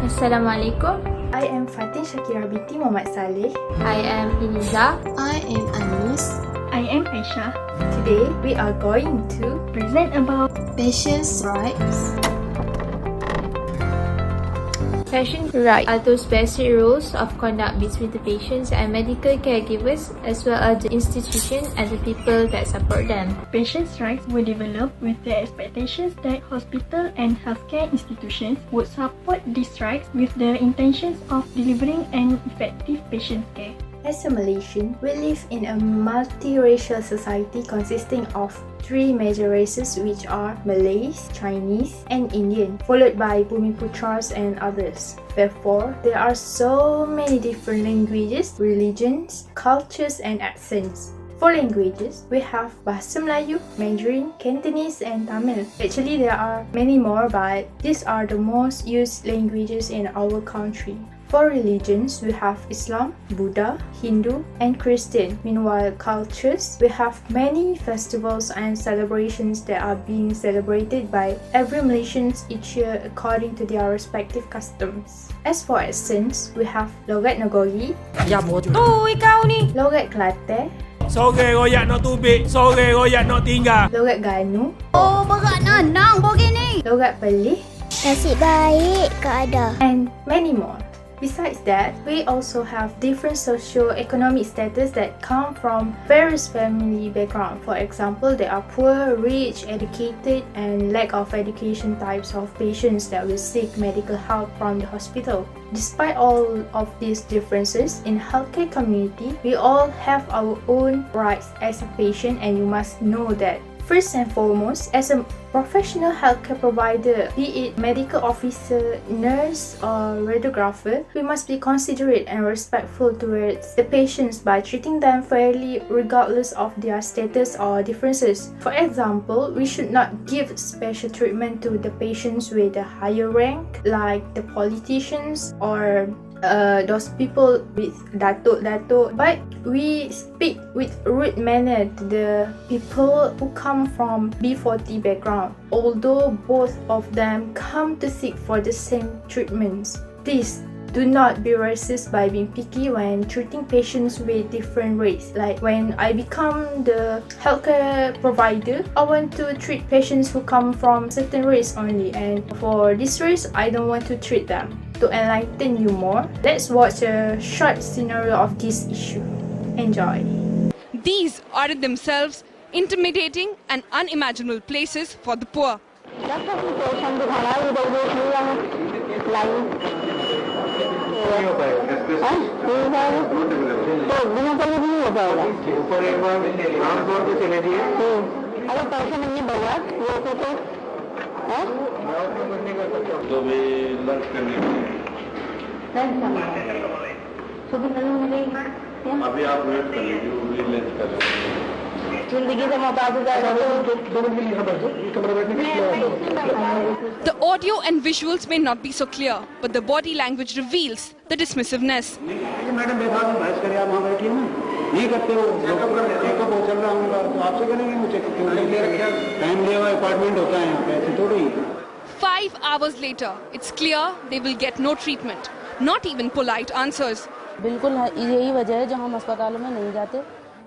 Assalamualaikum. I am Fatin Shakira binti Muhammad Saleh. I am Iniza. I am Anis. I am Aisha. Today we are going to Present about Patients' rights. Patient rights are those basic rules of conduct between the patients and medical caregivers, as well as the institution and the people that support them. patients' rights were developed with the expectations that hospital and healthcare institutions would support these rights with the intentions of delivering an effective patient care. As a Malaysian, we live in a multiracial society consisting of three major races, which are Malays, Chinese, and Indian, followed by Bumiputras and others. Therefore, there are so many different languages, religions, cultures, and accents. For languages, we have Bahasa Melayu, Mandarin, Cantonese, and Tamil. Actually, there are many more, but these are the most used languages in our country. For religions, we have Islam, Buddha, Hindu, and Christian. Meanwhile, cultures, we have many festivals and celebrations that are being celebrated by every Malaysian each year according to their respective customs. As for accents, we have Logat Nagori, Ya bodoh kau ni. Logat Kelantan, Sore royak nak tubik, sore royak nak tinggal. Logat Ganu, Oh, berat nanang begini. Logat Pelih, Nasib baik ke ada. and many more. Besides that, we also have different socio-economic status that come from various family background. For example, there are poor, rich, educated, and lack of education types of patients that will seek medical help from the hospital. Despite all of these differences in healthcare community, we all have our own rights as a patient, and you must know that. First and foremost, as a professional healthcare provider, be it medical officer, nurse, or radiographer, we must be considerate and respectful towards the patients by treating them fairly regardless of their status or differences. For example, we should not give special treatment to the patients with a higher rank, like the politicians or those people with datuk, but we speak with rude manner to the people who come from B40 background, although both of them come to seek for the same treatments. Please do not be racist by being picky when treating patients with different race. Like when I become the healthcare provider, I want to treat patients who come from certain race only, and for this race, I don't want to treat them. To enlighten you more, let's watch a short scenario of this issue. Enjoy. These are in themselves intimidating and unimaginable places for the poor. अभी आप wait कर लीजिए, वो भी lens कर The audio and visuals may not be so clear, but the body language reveals the dismissiveness. Madam बेफालतू बहस करे, आप वहाँ बैठिए ना, नहीं करते हो चेकअप हो चल रहा होगा तो आपसे करेंगे, मुझे टाइम लिया हुआ अपॉइंटमेंट होता है, पैसे थोड़ी ही. 5 hours later, it's clear they will get no treatment, not even polite answers. बिल्कुल यही वजह है जो हम अस्पतालों में नहीं जाते,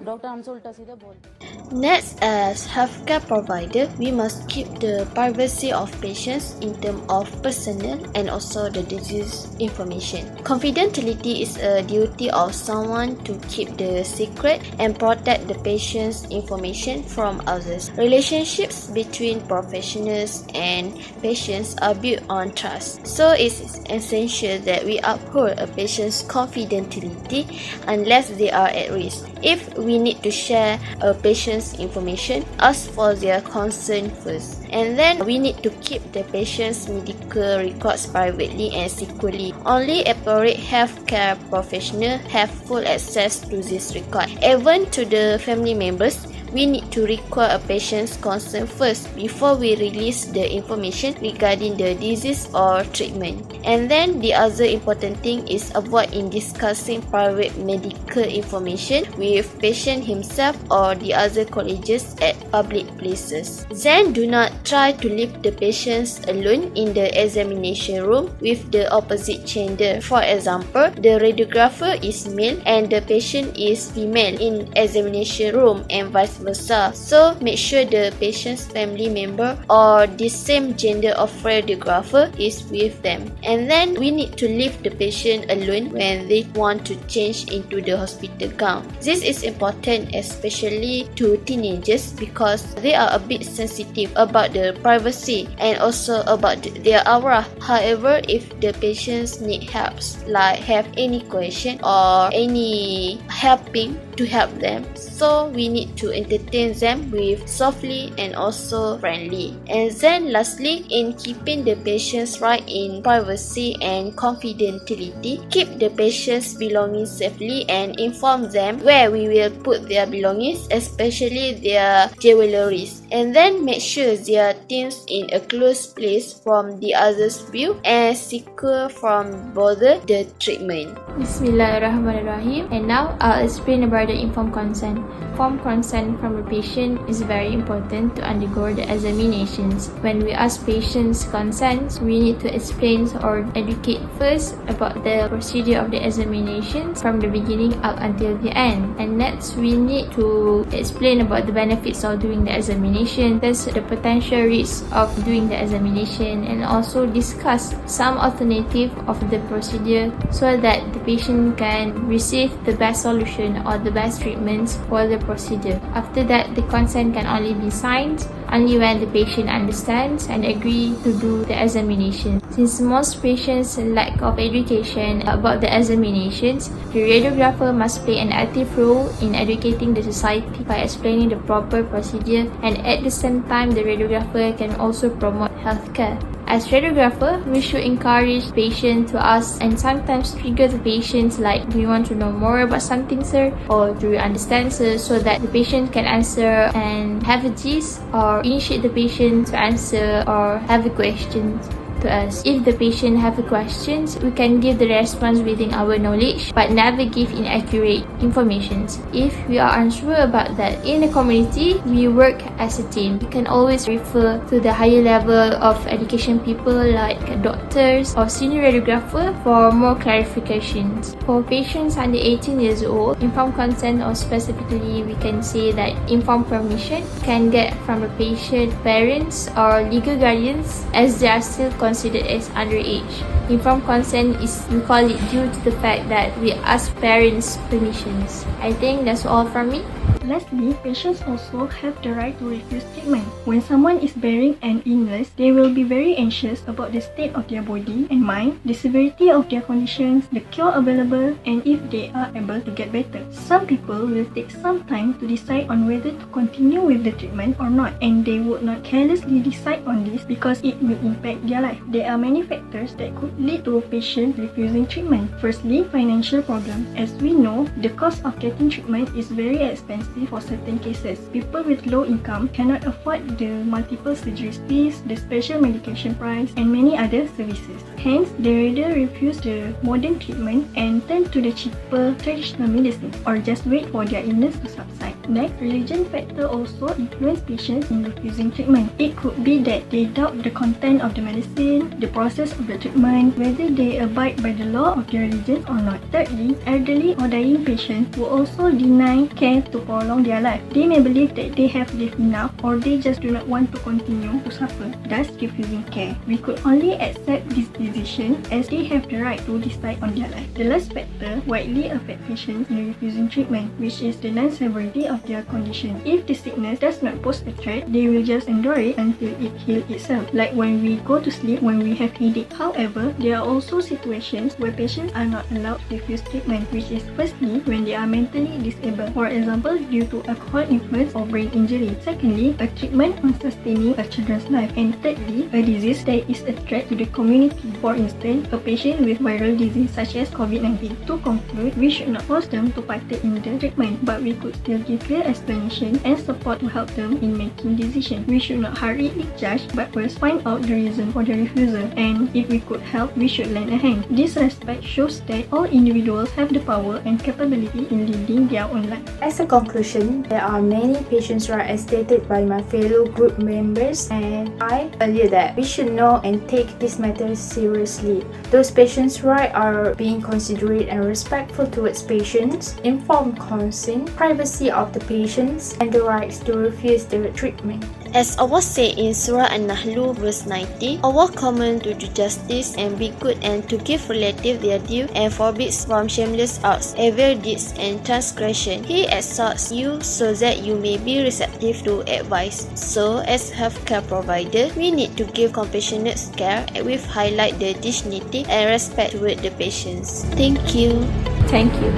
डॉक्टर हमसे उल्टा सीधा बोलते हैं. Next, as healthcare provider, we must keep the privacy of patients in terms of personal and also the disease information. Confidentiality is a duty of someone to keep the secret and protect the patient's information from others. Relationships between professionals and patients are built on trust. So it's essential that we uphold a patient's confidentiality unless they are at risk. If we need to share a patient's information, ask for their consent first. And then we need to keep the patient's medical records privately and securely. Only appropriate healthcare professionals have full access to this record. Even to the family members, we need to require a patient's consent first before we release the information regarding the disease or treatment. And then the other important thing is avoid in discussing private medical information with patient himself or the other colleagues at public places. Then do not try to leave the patients alone in the examination room with the opposite gender. For example, the radiographer is male and the patient is female in examination room and vice versa. So make sure the patient's family member or the same gender of radiographer is with them. And then we need to leave the patient alone when they want to change into the hospital gown. This is important especially to teenagers because they are a bit sensitive about the privacy and also about their aura. However, if the patients need help, like have any question or any helping to help them, so we need to entertain them with softly and also friendly. And then lastly, in keeping the patient's right in privacy and confidentiality, keep the patient's belongings safely and inform them where we will put their belongings, especially their jewelries. And then make sure their things in a close place from the other's view and secure from bother the treatment. Bismillahirrahmanirrahim. And now I'll explain about the informed consent. Informed consent from a patient is very important to undergo the examinations. When we ask patients' consent, we need to explain or educate first about the procedure of the examinations from the beginning up until the end. And next, we need to explain about the benefits of doing the examination, thus the potential risks of doing the examination, and also discuss some alternative of the procedure so that the patient can receive the best solution or the best treatments for the procedure. After that, the consent can only be signed only when the patient understands and agree to do the examination. Since most patients lack of education about the examinations, the radiographer must play an active role in educating the society by explaining the proper procedure, and at the same time, the radiographer can also promote healthcare. As radiographer, we should encourage patients to ask and sometimes trigger the patients like, do you want to know more about something, sir? Or do you understand, sir? So that the patient can answer and have a gist or initiate the patient to answer or have a question to us. If the patient have a questions, we can give the response within our knowledge but never give inaccurate information. If we are unsure about that, in the community, we work as a team. You can always refer to the higher level of education people like doctors or senior radiographer for more clarifications. For patients under 18 years old, informed consent, or specifically we can say that informed permission, can get from the patient, parents or legal guardians as they are still considered as underage. Informed consent is, we call it, due to the fact that we ask parents permissions. I think that's all from me. Lastly, patients also have the right to refuse treatment. When someone is bearing an illness, they will be very anxious about the state of their body and mind, the severity of their conditions, the cure available, and if they are able to get better. Some people will take some time to decide on whether to continue with the treatment or not, and they would not carelessly decide on this because it will impact their life. There are many factors that could lead to a patient refusing treatment. Firstly, financial problem. As we know, the cost of getting treatment is very expensive for certain cases. People with low income cannot afford the multiple surgery fees, the special medication price, and many other services. Hence, they rather refuse the modern treatment and turn to the cheaper traditional medicine or just wait for their illness to subside. Next, religion factor also influence patients in refusing treatment. It could be that they doubt the content of the medicine, the process of the treatment, whether they abide by the law of their religion or not. Thirdly, elderly or dying patients will also deny care to prolong their life. They may believe that they have lived enough or they just do not want to continue to suffer, thus refusing care. We could only accept this decision as they have the right to decide on their life. The last factor widely affect patients in refusing treatment, which is the non-severity of their condition. If the sickness does not pose a threat, they will just endure it until it heals itself, like when we go to sleep when we have headache. However, there are also situations where patients are not allowed to refuse treatment, which is firstly when they are mentally disabled, for example due to alcohol influence or brain injury. Secondly, a treatment on sustaining a children's life. And thirdly, a disease that is a threat to the community, for instance, a patient with viral disease such as COVID-19. To conclude, we should not force them to partake in the treatment, but we could still give clear explanation and support to help them in making decisions. We should not hurriedly judge, but first find out the reason for the refusal, and if we could help, we should lend a hand. This respect shows that all individuals have the power and capability in leading their own life. As a conclusion, there are many patients' rights as stated by my fellow group members, and I believe that we should know and take this matter seriously. Those patients' rights are being considerate and respectful towards patients, informed consent, privacy of the patients, and the rights to refuse their treatment. As Allah said in Surah An-Nahl verse 90, Allah commands to do justice and be good and to give relative their due and forbids from shameless acts, evil deeds and transgression. He exhorts you so that you may be receptive to advice. So, as healthcare provider, we need to give compassionate care with highlight the dignity and respect toward the patients. Thank you. Thank you.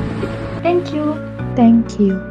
Thank you. Thank you.